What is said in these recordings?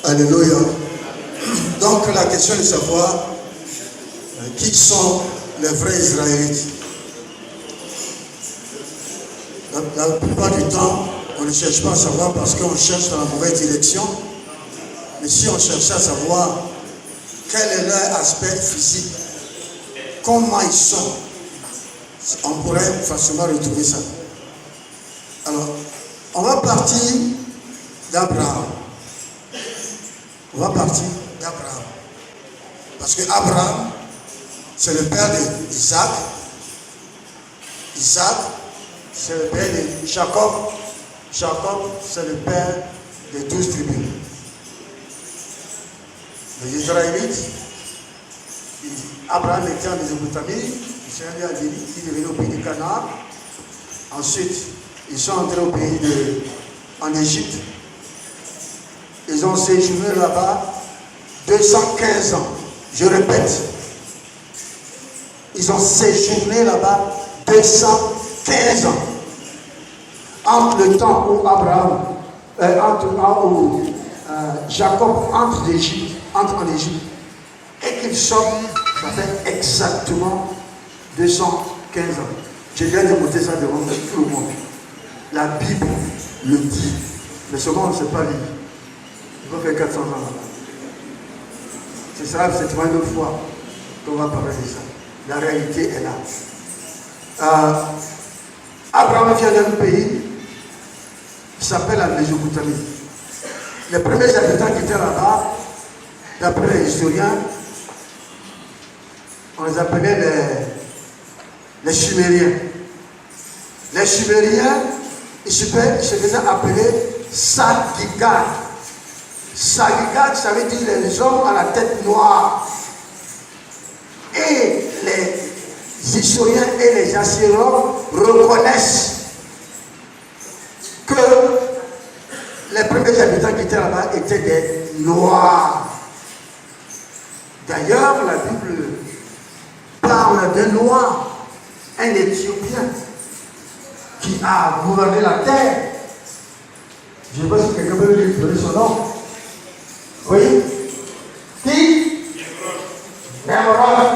Alléluia. Donc la question est de savoir qui sont les vrais Israélites. La plupart du temps, on ne cherche pas à savoir parce qu'on cherche dans la mauvaise direction. Mais si on cherchait à savoir quel est leur aspect physique, comment ils sont, on pourrait facilement retrouver ça. Alors, on va partir d'Abraham. On va partir d'Abraham. Parce que Abraham, c'est le père d'Isaac. Isaac, c'est le père de Jacob. Jacob, c'est le père des 12 tribus. Les Israélites, Abraham était en Mésopotamie, il s'est allé à Dili, il est venu au pays de Canaan. Ensuite, ils sont entrés au pays en Égypte. Ils ont séjourné là-bas 215 ans. Je répète, ils ont séjourné là-bas 215 ans. Entre le temps où Jacob entre en Égypte et qu'il sort, ça fait exactement 215 ans. Je viens de monter ça devant tout le monde. La Bible le dit. Mais souvent on ne sait pas lire. Il faut faire 400 ans là-bas. Ce sera certainement une autre fois qu'on va parler de ça. La réalité est là. Abraham vient d'un pays qui s'appelle la Mésopotamie. Les premiers habitants qui étaient là-bas, d'après les historiens, on les appelait les Sumériens. Les Sumériens, ils se faisaient appeler Sagigad. Sagigad, ça veut dire les hommes à la tête noire. Et les historiens et les Assyriens reconnaissent que les premiers habitants qui étaient là-bas étaient des Noirs. D'ailleurs, la Bible parle d'un Noir, un Éthiopien, qui a gouverné la terre. Je ne sais pas si quelqu'un peut lui donner son nom. Oui? Qui? Nimrod.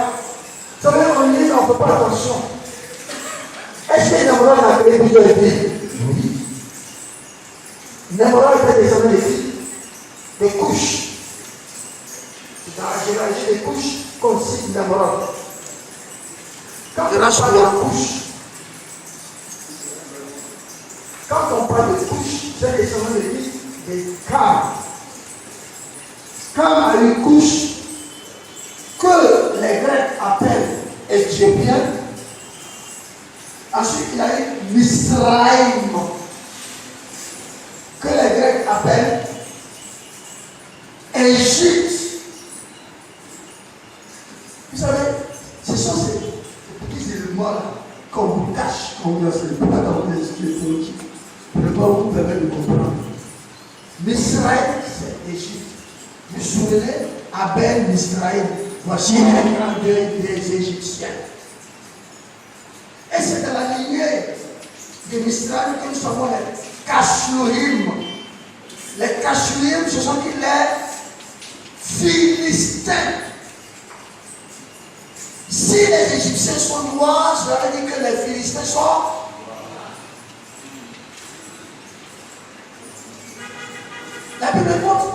Vous savez, on dit, on ne fait pas attention. Est-ce que Nimrod a créé plusieurs vies? Oui. Nimrod était descendu des couches. C'est dans la généalogie des couches qu'on cite Nimrod. Quand on parle de couches, quand on parle de couches, c'est descendu des Cam. Cam a une couche que les Grecs appellent Éthiopien. Ensuite, il a eu Misraïm, que les Grecs appellent Égypte. Vous savez, ce sont ces petits éléments-là qu'on vous cache, qu'on vous laisse pas dans l'esprit politique. Je ne vais pas vous permettre de comprendre. Misraïm, c'est Égypte. Vous vous souvenez, Abel Misraïm, voici un grand deuil des Égyptiens. Et c'est dans la lignée de Misraïm que nous savons les Kashurim. Les Kashurim, ce sont les Philistins. Si les Égyptiens sont noirs, cela veut dire que les Philistins sont. La Bible montre.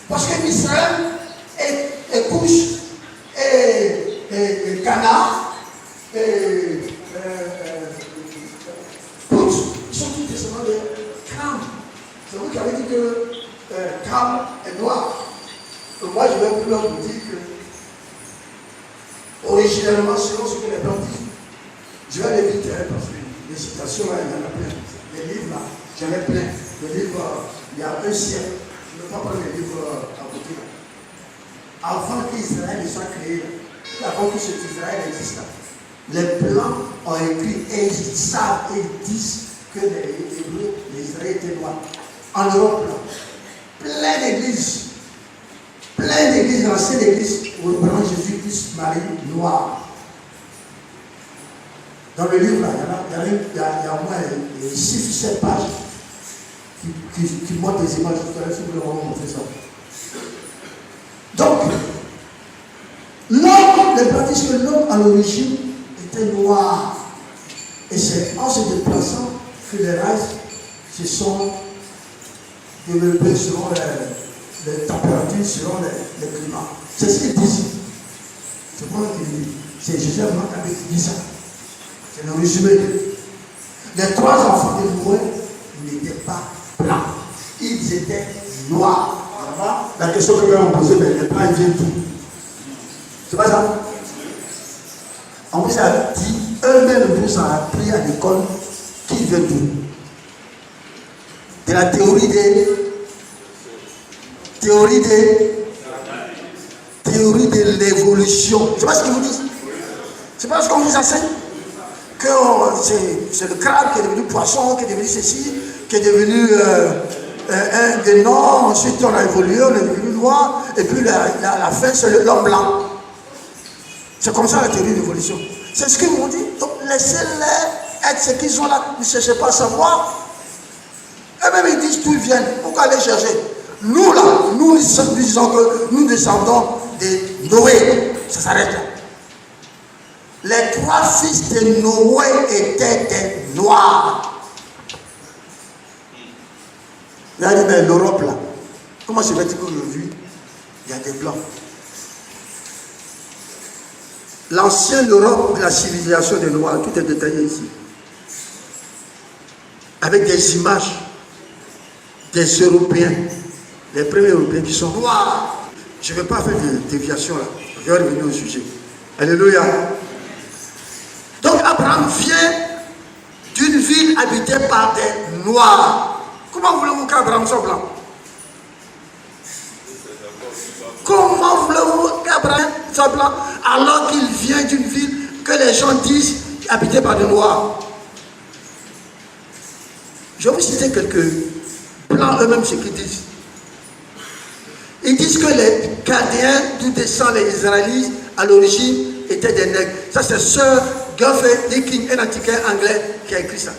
Parce que Misraïm et Couche et Canaan et Pout, ils sont tous descendants de Cam. C'est vous qui avez dit que Cam est noir. Donc moi je vais plus loin vous dire que originellement selon ce que les blancs disent, je vais les vite parce que les citations là, il y en a plein. Les livres là, j'en ai plein. Les livres, il y a un siècle. Je ne veux pas prendre les livres à côté là. Avant qu'Israël soit créé, avant que cet Israël existe, les Blancs ont écrit et ils savent et ils disent que les Hébreux, les Israéliens étaient noirs. En Europe, là, plein d'églises, l'ancienne église, où le grand Jésus-Christ Marie noir. Dans le livre, là, il y a au moins 6 ou 7 pages qui montrent des images. Tout à l'heure, si vous voulez vraiment montrer ça. Donc, l'homme, les pratiques que l'homme à l'origine était noir. Et c'est en se déplaçant que les races se sont développées selon les températures, selon les climats. C'est ce qu'ils disent. C'est moi qui le dis. C'est Joseph Maccabée qui dit ça. C'est le résumé. Les 3 enfants de Noé n'étaient pas blancs. Ils étaient noirs. La question que vous posez, mais les blancs, ils viennent d'où? C'est pas ça? On vous a dit, eux-mêmes vous ont appris à l'école qu'ils viennent d'où? De la théorie de l'évolution. C'est pas ce qu'ils vous disent. C'est pas ce qu'on vous enseigne. Que c'est le crabe qui est devenu poisson, qui est devenu ceci, qui est devenu un des noms. Ensuite on a évolué, on est devenu noir, et puis la fin c'est l'homme blanc. C'est comme ça la théorie de l'évolution. C'est ce qu'ils m'ont dit. Donc laissez-les être ce qu'ils ont là. Ne cherchez pas à savoir. Eux-mêmes ils disent d'où ils viennent. Pourquoi aller chercher? Nous là, nous disons que nous descendons de Noé. Ça s'arrête là. Les 3 fils de Noé étaient des noirs. Il a dit, mais l'Europe là, comment se fait-il qu'aujourd'hui, il y a des blancs? L'ancienne Europe, la civilisation des Noirs, tout est détaillé ici. Avec des images des Européens, les premiers Européens qui sont noirs. Je ne vais pas faire de déviation là, je vais revenir au sujet. Alléluia. Donc Abraham vient d'une ville habitée par des Noirs. Comment voulez-vous qu'Abraham soit blanc? Comment voulez-vous qu'Abraham soit blanc alors qu'il vient d'une ville que les gens disent habitée par des Noirs? Je vais vous citer quelques blancs eux-mêmes ce qu'ils disent. Ils disent que les Chaldéens d'où descendent les Israélites à l'origine étaient des nègres. Ça c'est Sir Geoffrey Dicking, un antiquaire anglais qui a écrit ça.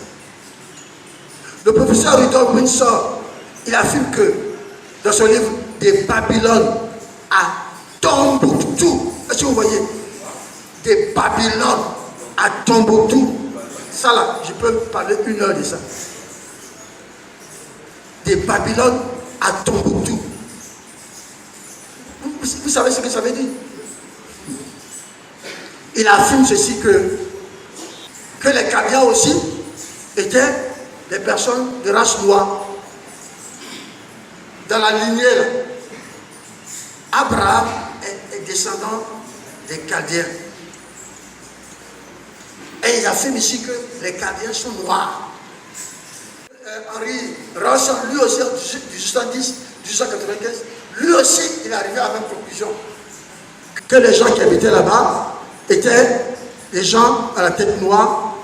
Le professeur Rudolf Windsor, il affirme que dans son livre de Babylone à Tombouctou, est-ce que vous voyez? De Babylone à Tombouctou. Ça là, je peux parler 1 heure de ça. De Babylone à Tombouctou. Vous savez ce que ça veut dire? Il affirme ceci que les Chaldéens aussi étaient des personnes de race noire. Dans la lignée là, Abraham est descendant des Chaldéens. Et il affirme ici que les Chaldéens sont noirs. Henry Ross, lui aussi en 1870, 1895, lui aussi il est arrivé à la même conclusion. Que les gens qui habitaient là-bas étaient des gens à la tête noire.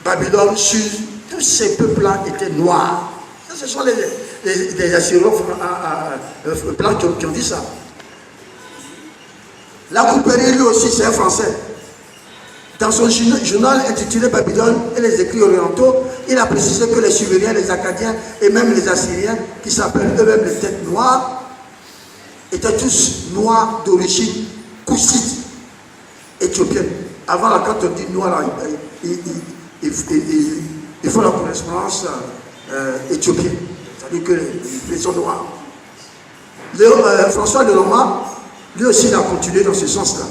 Babylone, Sud, tous ces peuples-là étaient noirs. Ça, ce sont les Assyriens blancs qui ont dit ça. La Couperie, lui aussi, c'est un Français. Dans son journal intitulé Babylone et les écrits orientaux, il a précisé que les Sumériens, les Akkadiens et même les Assyriens, qui s'appellent eux-mêmes les têtes noires, étaient tous noirs d'origine coussite éthiopienne. Avant, là, quand on dit noir, il faut la correspondance éthiopienne. C'est-à-dire que les sont noirs. François Lenormand, lui aussi, il a continué dans ce sens-là.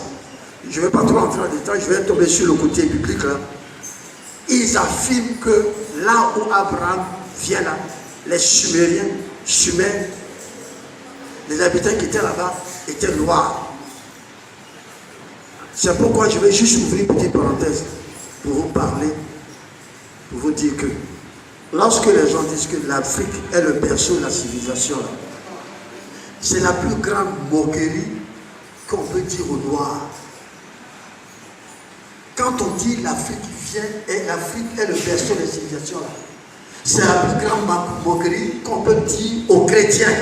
Je ne vais pas trop entrer en détail, je vais tomber sur le côté biblique là. Ils affirment que là où Abraham vient là, les Sumériens, les habitants qui étaient là-bas étaient noirs. C'est pourquoi je vais juste ouvrir une petite parenthèse pour vous parler, pour vous dire que lorsque les gens disent que l'Afrique est le berceau de la civilisation, c'est la plus grande moquerie qu'on peut dire aux Noirs. Quand on dit l'Afrique vient et l'Afrique est le berceau de la civilisation, c'est la plus grande moquerie qu'on peut dire aux chrétiens.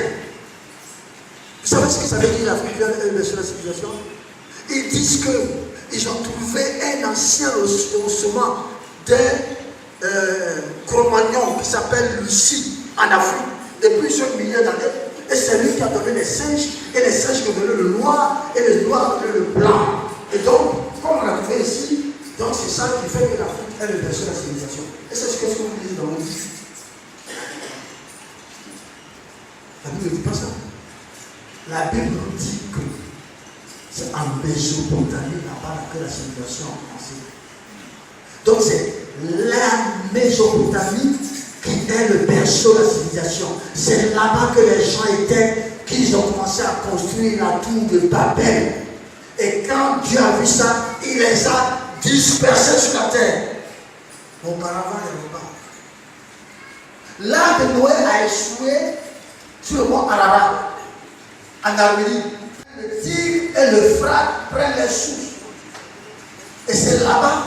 Vous savez ce que ça veut dire l'Afrique vient et le berceau de la civilisation? Ils disent qu'ils ont trouvé un ancien ossement d'un Cro-Magnon qui s'appelle Lucie. en Afrique depuis plusieurs milliers d'années. Et c'est lui qui a donné les singes, et les singes qui ont donné le noir, et les noirs ont donné le blanc. Et donc, comme on a trouvé ici, donc c'est ça qui fait que l'Afrique est le berceau de la civilisation. Et c'est ce que vous lisez dans le livre. La Bible ne dit pas ça. La Bible nous dit que c'est en Mésopotamie, là-bas, que la civilisation a commencé. Donc c'est la Mésopotamie qui est le berceau de la civilisation. C'est là-bas que les gens étaient, qu'ils ont commencé à construire la tour de Babel. Et quand Dieu a vu ça, il les a dispersés sur la terre. Auparavant, il n'y avait pas. L'arche de Noé a échoué sur le mont Ararat, en Arménie. Le Tigre et le Frat prennent les sources. Et c'est là-bas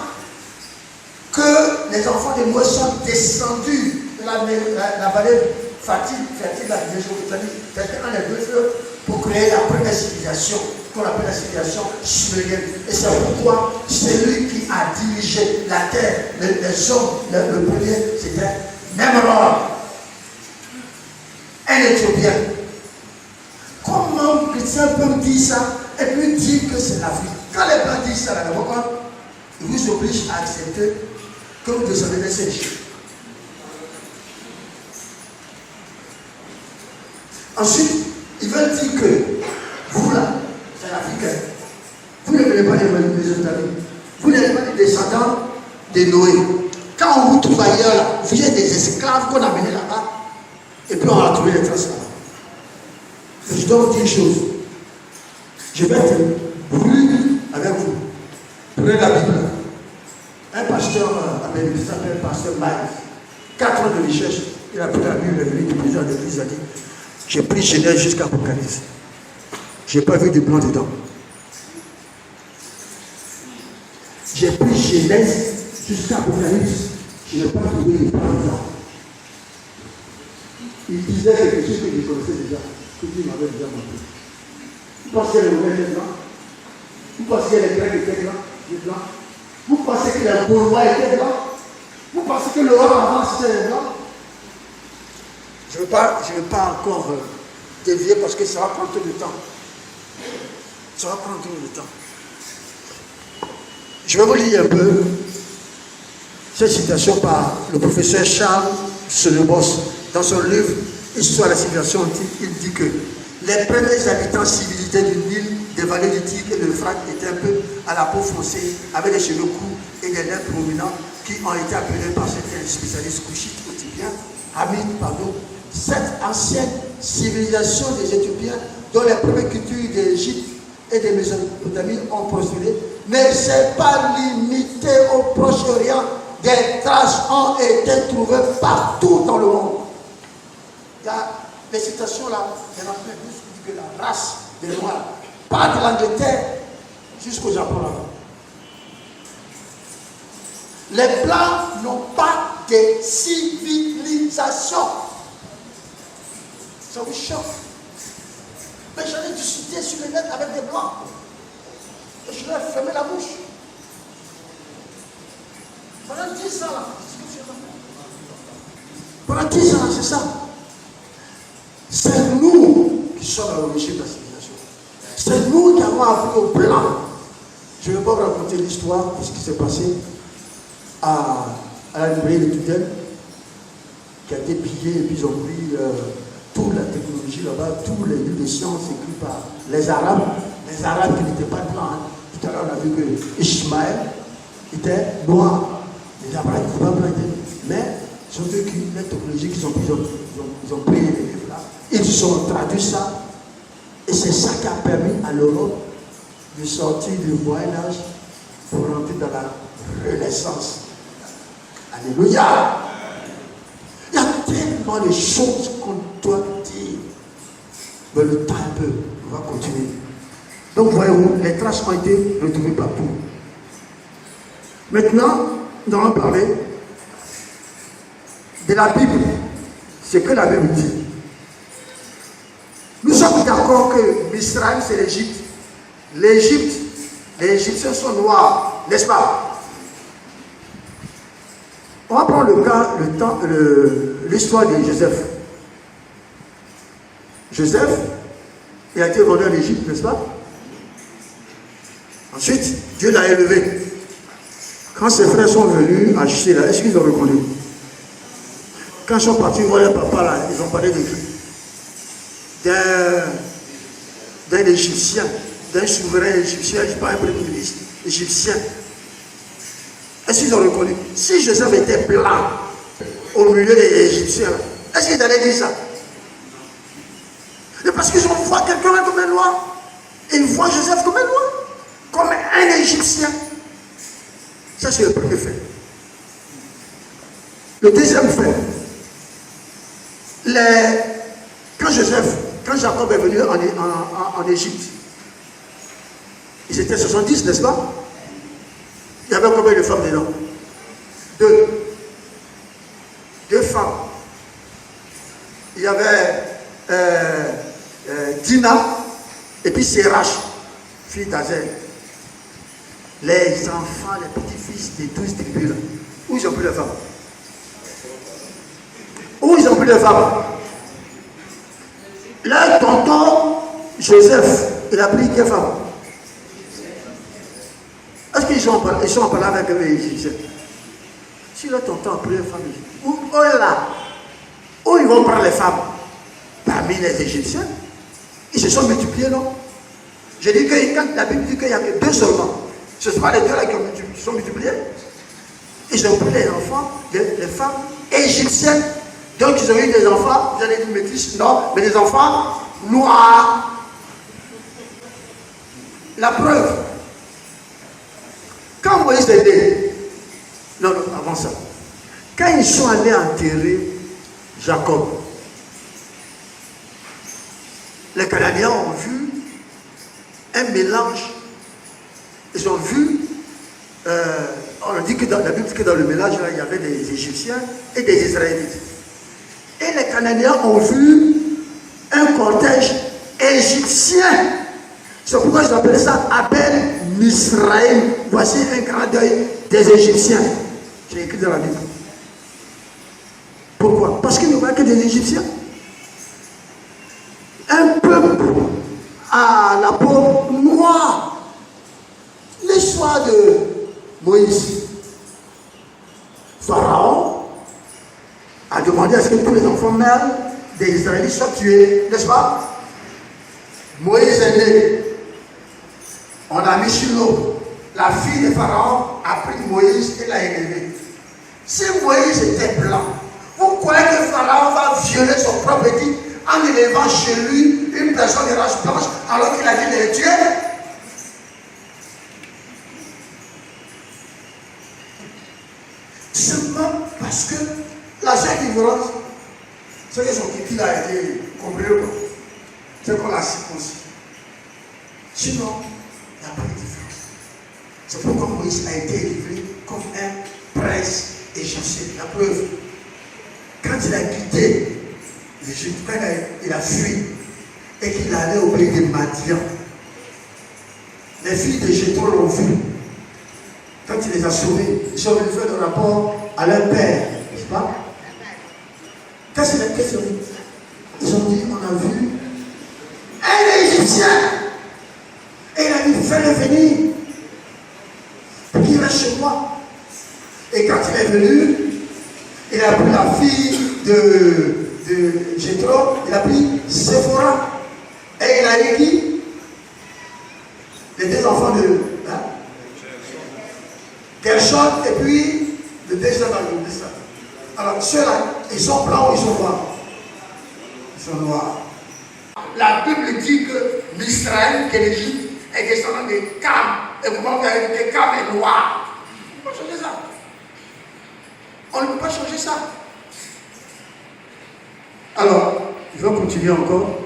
que les enfants de Noé sont descendus de la vallée fertile de la Mésopotamie, dans les deux fleuves, pour créer la première civilisation, qu'on appelle la civilisation sumérienne. Et c'est pourquoi c'est lui qui a dirigé la terre. Les hommes, le premier, c'était Nimrod, un Éthiopien. Comment un chrétien peut dire ça et puis dire que c'est l'Afrique? Quand les blancs disent ça, ils vous obligent à accepter que vous descendez des singes. Ensuite, ils veulent dire que vous là, c'est l'Africain. Vous ne venez pas des Mésopotamiens. Vous n'êtes pas des descendants de Noé. Quand on vous trouve ailleurs, là, vous êtes des esclaves qu'on a menés là-bas. Et puis on a trouvé les traces là-bas. Je dois vous dire une chose. Je vais être brûlé avec vous. Prenez la Bible. Un pasteur américain qui s'appelle Pasteur Mike, 4 ans de recherche, il a pris la Bible, il est venu du président de l'église, il a dit, j'ai pris Genèse jusqu'à Apocalypse. Je n'ai pas vu du blanc dedans. J'ai pris Genèse jusqu'à Apocalypse. Je n'ai pas trouvé du blanc dedans. Il disait quelque chose que je connaissais déjà, que Dieu m'avait déjà montré. Vous pensez que les mauvais étaient blancs? Vous pensez que les Grecs étaient blancs? Vous pensez que les Gaulois étaient blancs? Vous pensez que l'Europe avant c'était les blancs? Je ne veux pas encore dévier parce que ça va prendre tout le temps. Ça va prendre tout le temps. Je vais vous lire un peu cette citation par le professeur Charles Senebos. Dans son livre Histoire de la civilisation antique, il dit que les premiers habitants civilisés du Nil, des vallées du Tigre et de l'Euphrate étaient un peu à la peau foncée, avec des cheveux courts et des lèvres prominents qui ont été appelés par certains spécialistes couchites ou tibiens, hamites, pardon. Cette ancienne civilisation des Éthiopiens, dont les premières cultures d'Égypte et de Mésopotamie ont prospéré, ne s'est pas limitée au Proche-Orient. Des traces ont été trouvées partout dans le monde. Il y a les citations là, il y en a plein plus qui disent que la race des Noirs part de l'Angleterre jusqu'au Japon là-bas. Les Blancs n'ont pas de civilisation. Ça vous choque. Mais j'en ai discuté sur le net avec des Blancs. Et je leur ai fermé la bouche. Pendant 10 ans là, pendant 10 ans, c'est ça. C'est nous qui sommes à l'origine de la civilisation. C'est nous qui avons appris aux Blancs. Je ne vais pas vous raconter l'histoire de ce qui s'est passé à la librairie de Tudel, qui a été pillée et puis ils ont pris toute la technologie là-bas, tous les livres de sciences écrits par les Arabes qui n'étaient pas blancs. Hein. Tout à l'heure, on a vu que Ishmaël était noir. Les Arabes n'étaient pas blancs. Mais ils ont vécu les technologies qu'ils ont pris, ils ont pris les livres là. Ils ont traduit ça. Et c'est ça qui a permis à l'Europe de sortir du Moyen-Âge pour rentrer dans la Renaissance. Alléluia! Il y a tellement de choses qu'on doit dire. Mais le temps un peu, on va continuer. Donc voyez-vous, les traces ont été retrouvées partout. Maintenant, nous allons parler de la Bible. C'est que la Bible dit. Nous sommes d'accord que Misraïm, c'est l'Égypte. L'Égypte, les Égyptiens sont noirs, n'est-ce pas? On va prendre l'histoire de Joseph. Joseph, il a été vendu en Égypte, n'est-ce pas? Ensuite, Dieu l'a élevé. Quand ses frères sont venus acheter là, est-ce qu'ils l'ont reconnu? Quand ils sont partis voir leur papa là, ils ont parlé de qui? D'un Égyptien, d'un souverain égyptien, je ne sais pas, un premier ministre égyptien. Est-ce qu'ils ont reconnu? Si Joseph était blanc au milieu des Égyptiens, est-ce qu'ils allaient dire ça? C'est parce qu'ils ont vu quelqu'un comme un noir. Ils voient Joseph comme un noir, comme un Égyptien. Ça, c'est le premier fait. Le deuxième fait, quand Jacob est venu en Égypte, ils étaient 70, n'est-ce pas? Il y avait combien de femmes dedans? Deux femmes. Il y avait Dina et puis Sérach, fille d'Azel. Les enfants, les petits-fils des 12 tribus là. Où ils ont pris les femmes? Où ils ont pris les femmes? Leur tonton Joseph, il a pris quelle femme? Est-ce qu'ils sont en parlant avec les Égyptiens? Si leur tonton a pris les femmes, où ils vont prendre les femmes? Parmi les Égyptiens. Ils se sont multipliés, non? Je dis que quand la Bible dit qu'il n'y a que deux seulement, ce ne sont pas les deux là qui sont multipliés. Ils ont pris les enfants, les femmes égyptiennes. Donc ils ont eu des enfants, vous allez dire métis, non, mais des enfants noirs. La preuve, quand Moïse est né, non, avant ça, quand ils sont allés enterrer Jacob, les Canadiens ont vu un mélange. Ils ont vu, on dit que dans la Bible, que dans le mélange, là, il y avait des Égyptiens et des Israélites. Et les Canadiens ont vu un cortège égyptien. C'est pourquoi ils appellent ça Abel Misraïm. Voici un grand deuil des Égyptiens. J'ai écrit dans la Bible. Pourquoi? Parce qu'ils ne voient que des Égyptiens. Un peuple à la peau noire. L'histoire de Moïse. Pharaon a demandé à ce que tous les enfants mâles des Israélites soient tués, n'est-ce pas? Moïse est né. On a mis sur l'eau. La fille de Pharaon a pris Moïse et l'a élevé. Si Moïse était blanc, vous croyez que Pharaon va violer son propre édit en élevant chez lui une personne de race blanche alors qu'il a dit de les tuer? Seulement parce que la seule différence, c'est que son kiki a été compris, c'est qu'on l'a circoncis. Sinon, il n'y a pas de différence. C'est pourquoi Moïse a été élevé comme un prince égyptien. La preuve, quand il a quitté l'Égypte, quand il a fui et qu'il allait au pays de Madian, les filles de Jéthro l'ont vu. Quand il les a sauvés, ils sont venus faire le rapport à leur père, n'est-ce pas? Qu'est-ce qu'ils ont dit? Ils ont dit, on a vu un Égyptien. Et il a dit, fais-le venir. Pour qu'il reste chez moi. Et quand il est venu, il a pris la fille de Jéthro, il a pris Séphora. Et il a eu qui? Les deux enfants de Gershon et puis le deuxième dans le dessin. Alors ceux-là, ils sont blancs ou ils sont noirs? Ils sont noirs. La Bible dit que l'Israël, que l'Égypte, est descendant de Cam. Et vous voyez que Cam est noir. On ne peut pas changer ça. On ne peut pas changer ça. Alors, je vais continuer encore.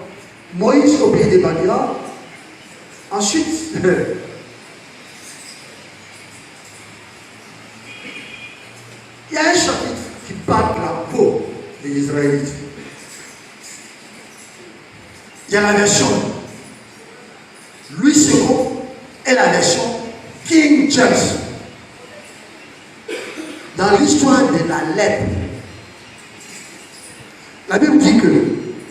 Moïse au pays des Madian. Ensuite, il y a un chapitre qui parle de la peau des Israélites. Il y a la version Louis II et la version King James. Dans l'histoire de la lèpre, la Bible dit que,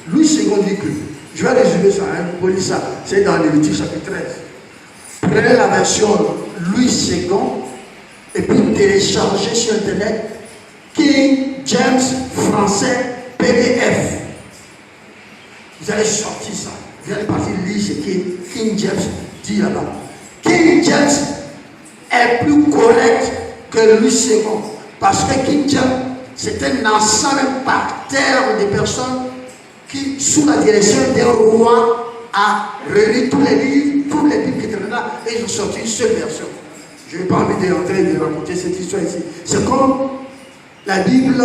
Louis II dit que Je vais résumer ça, hein, vous lisez ça. C'est dans Lévitique chapitre 13. Prenez la version Louis II et puis téléchargez sur internet King James français PDF. Vous allez sortir ça. Vous allez partir lire ce que King James dit là-bas. King James est plus correct que Louis II. Parce que King James, c'est un ensemble par terre de personnes qui, sous la direction d'un roi, a relié tous les livres qui étaient là, et ils ont sorti une seule version. Je n'ai pas envie d'entrer et de raconter cette histoire ici. C'est comme la Bible,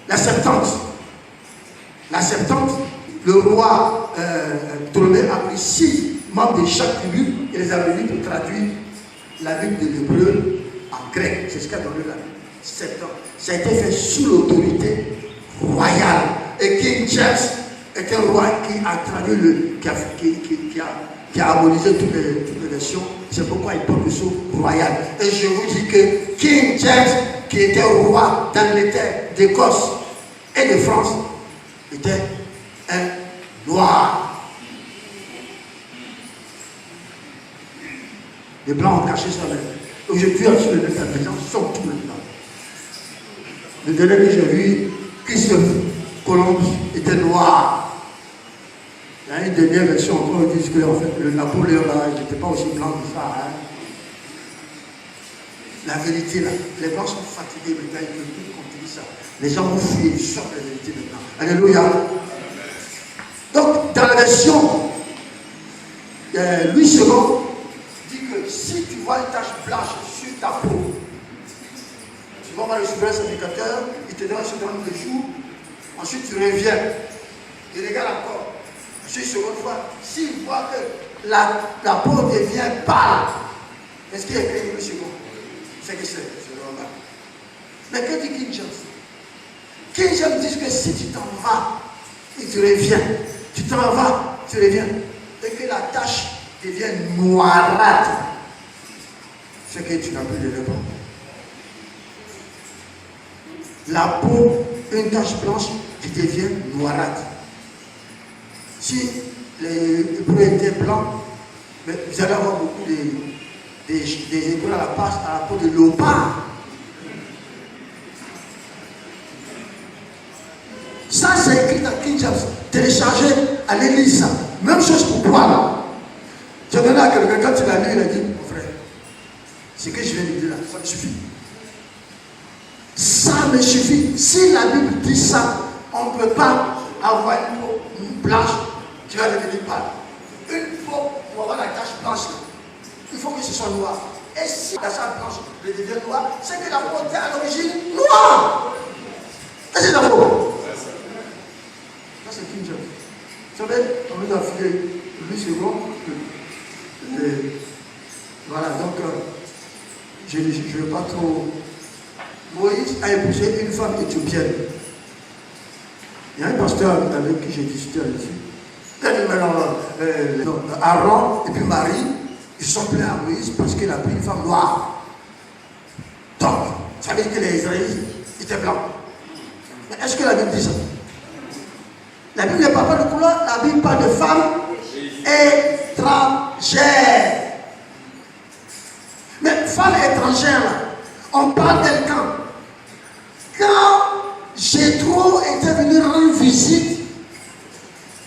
la Septante. La Septante, le roi Ptolémée a pris 6 membres de chaque tribu et les a réunis pour traduire la Bible de l'hébreu en grec. C'est ce qu'a donné la Septante. Ça a été fait sous l'autorité royale. Et King James est un roi qui a traduit qui a harmonisé toutes les versions. C'est pourquoi il porte le sceau royal. Et je vous dis que King James, qui était roi d'Angleterre, d'Écosse et de France, était un noir. Les blancs ont caché ça même. Aujourd'hui, sur le net, les gens sont tout maintenant. Le dernier que j'ai vu, Christophe Colomb était noir. Il y a une dernière version encore, ils disent que en fait, le Napoléon là, il n'était pas aussi blanc que ça. Hein. La vérité là, les blancs sont fatigués maintenant, ils ne peuvent plus continuer ça. Les gens vont fuir, ils sortent la vérité maintenant. Alléluia. Donc, dans la version, Louis II dit que si tu vois une tache blanche sur ta peau, tu vas voir le super sacrificateur, il te donne un certain nombre de jours, ensuite tu reviens, il regarde encore. Ensuite, seconde fois, s'il voit que la peau devient pâle, est-ce qu'il y a écrit Louis II? C'est que c'est normal. Mais que dit King James? King James dit que si tu t'en vas et tu reviens, tu t'en vas, tu reviens, et que la tache devient noirâtre, c'est que tu n'as plus de repos. La peau, une tache blanche qui devient noirâtre. Si les hébreux étaient blancs, vous allez avoir beaucoup des hébreux à la peau de léopard. Ça, c'est écrit dans King James. Téléchargé à l'église. Même chose pour toi. J'ai donné à quelqu'un, quand tu l'as lu, il a dit, mon frère, ce que je viens de dire là, ça me suffit. Ça me suffit. Si la Bible dit ça, on ne peut pas avoir une peau blanche, tu vas devenir pâle. Une peau pour avoir la tache blanche, il faut que ce soit noir. Et si la tache blanche devient noire, c'est que la peau était à l'origine noire. Et c'est la peau. Ça, c'est King James. Vous savez, on nous a filé Louis II. Voilà, donc, je ne veux pas trop. Moïse a épousé une femme éthiopienne. Il y a un pasteur avec qui j'ai discuté là-dessus. Aaron et puis Marie, ils sont plaints à Moïse parce qu'il a pris une femme noire. Donc, ça veut dire que les Israélites étaient blancs. Mais est-ce que la Bible dit ça? La Bible ne parle pas de couleur, la Bible parle de femmes étrangères. Mais femme étrangère, là, on parle d'elle quand Jéthro était venu rendre visite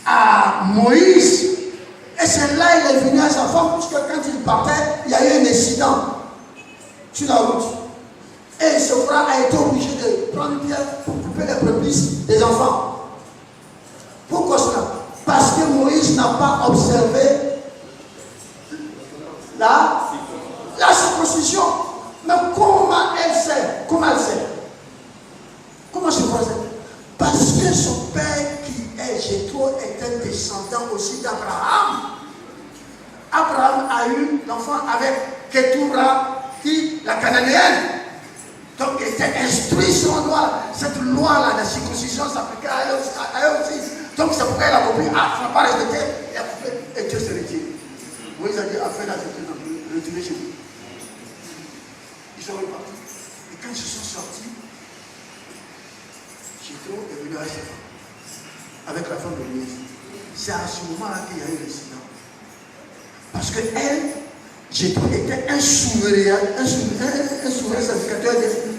à Moïse, et c'est là qu'il est venu à sa femme, parce que quand il partait, il y a eu un incident sur la route. Et Séphora a été obligé de prendre une pierre pour couper les prépuces des enfants. Pourquoi cela? Parce que Moïse n'a pas observé la circoncision. Mais comment elle sait? Comment elle sait? Comment se fait? Parce que son père qui est Jéthro est un descendant aussi d'Abraham. Abraham a eu l'enfant avec Ketura, la cananéenne. Donc il était instruit sur la loi. Cette loi-là, la circoncision s'appliquait à elle aussi. Donc c'est pourquoi elle a compris. Ah, tu n'as pas respecté. Et a coupé. Et Dieu se retire. Moïse a dit, afin là, je retourner chez vous. Ils sont repartis. Et quand ils se sont sortis, Jéthro est venu avec sa femme, avec la femme de Moïse. C'est à ce moment-là qu'il y a eu l'incident. Parce que elle, Jétro était un souverain sacrificateur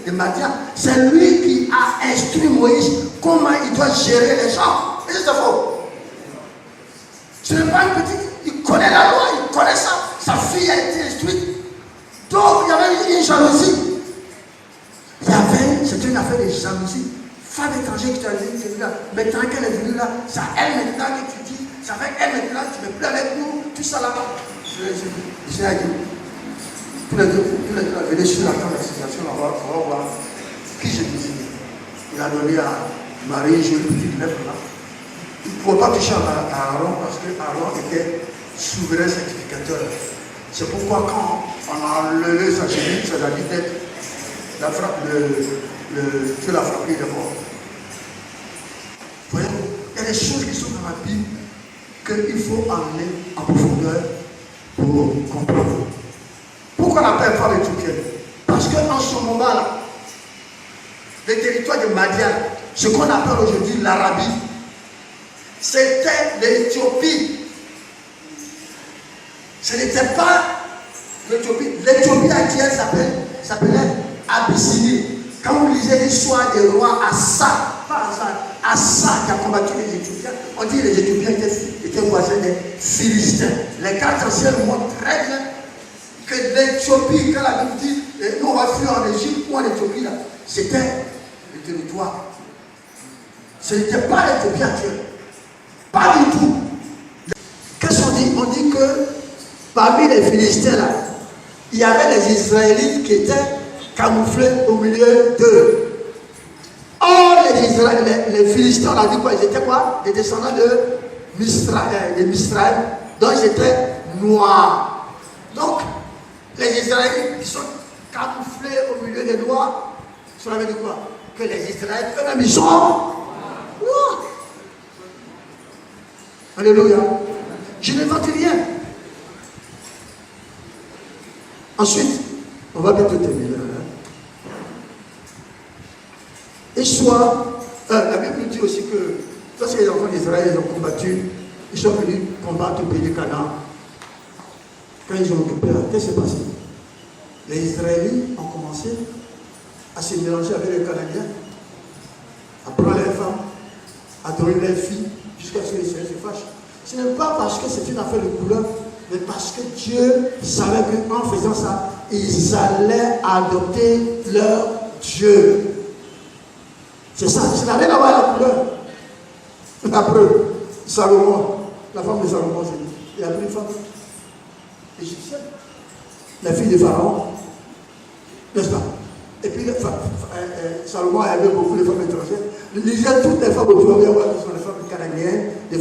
de Madian. C'est lui qui a instruit Moïse comment il doit gérer les gens. Et c'est faux. Ce n'est pas une petite. Il connaît la loi, il connaît ça. Sa fille a été instruite. Donc il y avait une jalousie. C'était une affaire de jalousie. Femme étrangère qui t'a dit, maintenant qu'elle est venue là, c'est à elle maintenant que tu dis, c'est avec elle maintenant, tu ne veux plus avec nous, tout ça là-bas. Je dit, tous les deux, venez sur la table d'assignation, on va voir qui j'ai désigné. Il a donné à Marie, j'ai une petite lettre là. Il ne pouvait pas toucher à Aaron parce que Aaron était souverain sacrificateur. C'est pourquoi quand on a enlevé sa chemise, ça a dit d'être la frappe, Dieu l'a frappé d'abord. Voyez, il y a des choses qui sont dans la Bible qu'il faut amener en profondeur pour comprendre. Pourquoi on appelle femme éthiopienne? Parce qu'en ce moment-là, le territoire de Madian, ce qu'on appelle aujourd'hui l'Arabie, c'était l'Éthiopie. Ce n'était pas l'Éthiopie. L'Éthiopie actuelle s'appelait Abyssinie. Quand vous lisez l'histoire des rois Assa, pas Assa qui a combattu les Éthiopiens, on dit que les Éthiopiens étaient voisins des Philistins. Les cartes anciennes montrent très bien que l'Éthiopie, quand la Bible dit nous on va fuir en Égypte ou en Éthiopie, c'était le territoire. Ce n'était pas l'Éthiopie actuelle. Pas du tout. Qu'est-ce qu'on dit? On dit que parmi les Philistins là, il y avait les Israélites qui étaient camouflés au milieu d'eux. Or, les Philistins, on a dit quoi? Ils étaient quoi? Des descendants de Misraël. Donc, ils étaient noirs. Donc, les Israélites, ils sont camouflés au milieu des noirs. Cela veut dire quoi? Que les Israélites, eux-mêmes, ils sont noirs. Alléluia. Je n'invente rien. Ensuite, on va bientôt terminer. Histoire, la Bible dit aussi que lorsque les enfants d'Israël ont combattu, ils sont venus combattre au pays de Canaan. Quand ils ont occupé, qu'est-ce qui s'est passé? Les Israélites ont commencé à se mélanger avec les Canadiens, à prendre les femmes, à donner les filles, jusqu'à ce que les Israéliens se fâchent. Ce n'est pas parce que c'est une affaire de couleur, mais parce que Dieu savait qu'en faisant ça, ils allaient adopter leur Dieu. C'est ça, ça n'a rien à voir avec la couleur. La preuve, Salomon, la femme de Salomon, il a pris une femme égyptienne, la fille de Pharaon, n'est-ce pas? Et puis Salomon avait beaucoup de femmes étrangères. Lisez toutes les femmes autour, vous voir qui sont des femmes canadiennes, des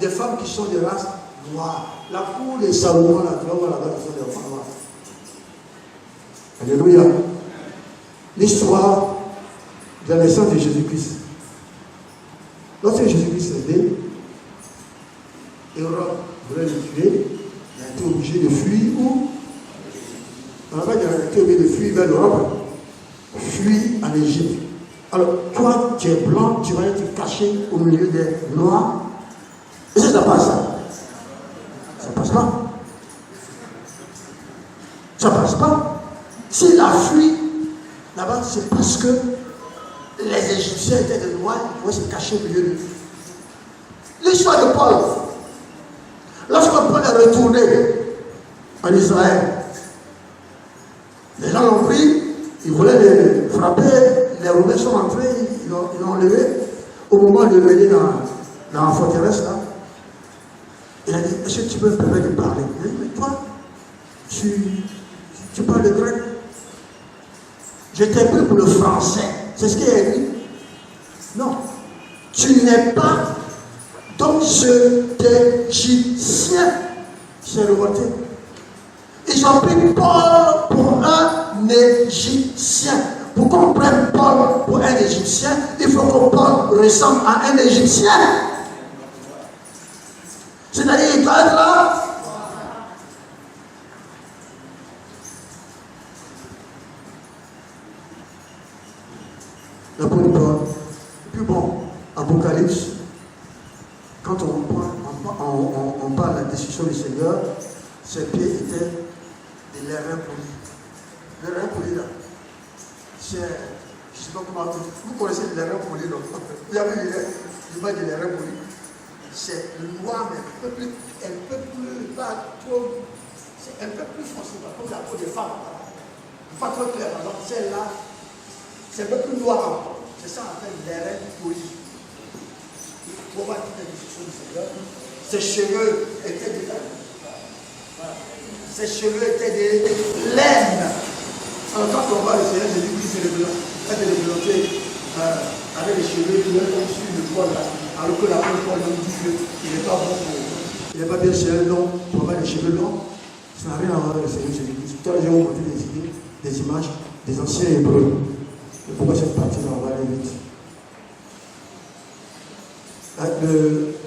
femmes qui sont de race noire. La cour de Salomon, là, tu vas voir là-bas, qui sont des femmes noires. Alléluia. L'histoire de la naissance de Jésus-Christ. Lorsque Jésus-Christ est né, Hérode voulait le tuer, il a été obligé de fuir où? On n'a pas dit qu'il a été obligé de fuir vers l'Europe, fuir en Égypte. Alors, toi, tu es blanc, tu vas être caché au milieu des noirs. Et ça passe ça. Ça passe pas. Ça passe pas. S'il a fui, là-bas, c'est parce que les Égyptiens étaient des noirs, ils pouvaient se cacher au milieu d'eux. L'histoire de Paul. Lorsque Paul est retourné en Israël, les gens l'ont pris, ils voulaient les frapper, les Romains sont entrés, ils l'ont enlevé. Au moment de venir dans la forteresse, là, il a dit, est-ce que tu peux me permettre de parler? Il a dit, mais toi, tu parles le grec. J'étais pris pour le français. C'est ce qu'il a dit. Non. Tu n'es pas donc ce d'Égyptien. C'est revolté. Ils ont pris Paul pour un Égyptien. Pour qu'on prenne Paul pour un Égyptien, il faut que Paul ressemble à un Égyptien. C'est-à-dire, il doit être là. L'apôtre Paul. Et puis bon, Apocalypse, quand on prend par la destruction du Seigneur, ses pieds étaient des lérins polis. Le lérins polis là, c'est, je ne sais pas comment vous connaissez le lérins polis, non? Vous avez l'image de lérins polis. C'est noir, mais un peu plus, pas trop, c'est un peu plus foncé, comme la peau des femmes. Pas trop clair, par exemple, celle-là, c'est un peu plus noir encore. C'est ça qu'on appelle lérins polis. Pour voir toute la destruction du Seigneur, ses cheveux étaient des laines. Voilà. Ses cheveux étaient des laines. Alors quand on voit le Seigneur Jésus-Christ se représenter avec les cheveux qui viennent comme sur le poil là, alors que la poil nous dit qu'il n'est pas bon pour. Il n'est pas bien chez un homme pour avoir les cheveux longs. Ça n'a rien à voir avec le Seigneur Jésus-Christ. Tout à l'heure, je vais vous montrer des images des anciens Hébreux. Et pourquoi cette partie-là, on va aller vite.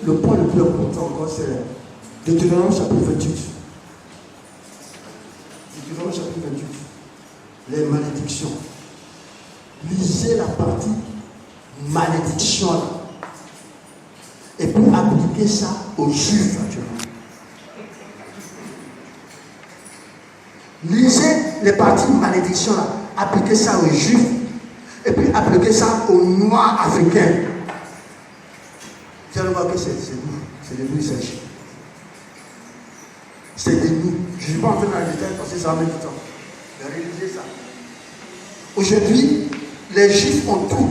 Le point le plus important encore, c'est Deutéronome chapitre 28. Deutéronome chapitre 28. Les malédictions. Lisez la partie malédiction là. Et pour appliquer ça aux Juifs actuellement. Lisez les parties malédiction là. Appliquez ça aux Juifs. Et puis appliquez ça aux Noirs africains. Vous allez voir que c'est des nous sèches. C'est des nous. Je ne suis pas en train dans le détail parce que ça va mettre du temps. Mais réalisez ça. Aujourd'hui, les Juifs ont tout.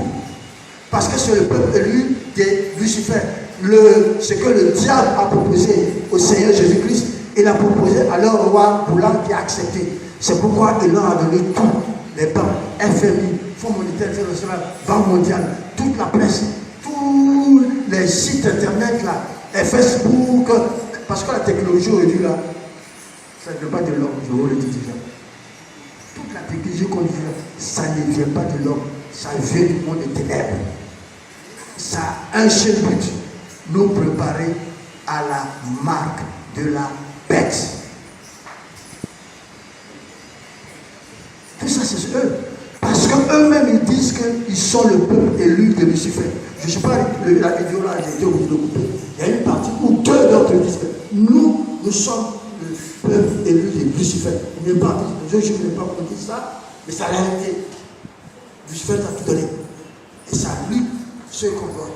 Parce que c'est le peuple élu de Lucifer. Ce que le diable a proposé au Seigneur Jésus-Christ, il a proposé à leur roi Boulam qui a accepté. C'est pourquoi il leur a donné tout. Les banques, FMI, Fonds monétaire international, Banque mondiale, toute la presse, tous les sites internet là, et Facebook, parce que la technologie aujourd'hui là, ça ne vient pas de l'homme, je vous le dis déjà. Toute la technologie qu'on dit là, ça ne vient pas de l'homme, ça vient du monde des ténèbres. Ça a un seul but, nous préparer à la marque de la bête. Tout ça c'est eux. Parce qu'eux-mêmes ils disent qu'ils sont le peuple élu de Lucifer. Je ne sais pas, la vidéo là, j'ai été obligé de couper. Il y a une partie où deux d'autres disent que nous sommes le peuple élu de Lucifer. Une partie, je ne sais pas comment dire ça, mais ça l'a été. Lucifer t'a tout donné. Et ça lui, ce qu'on doit.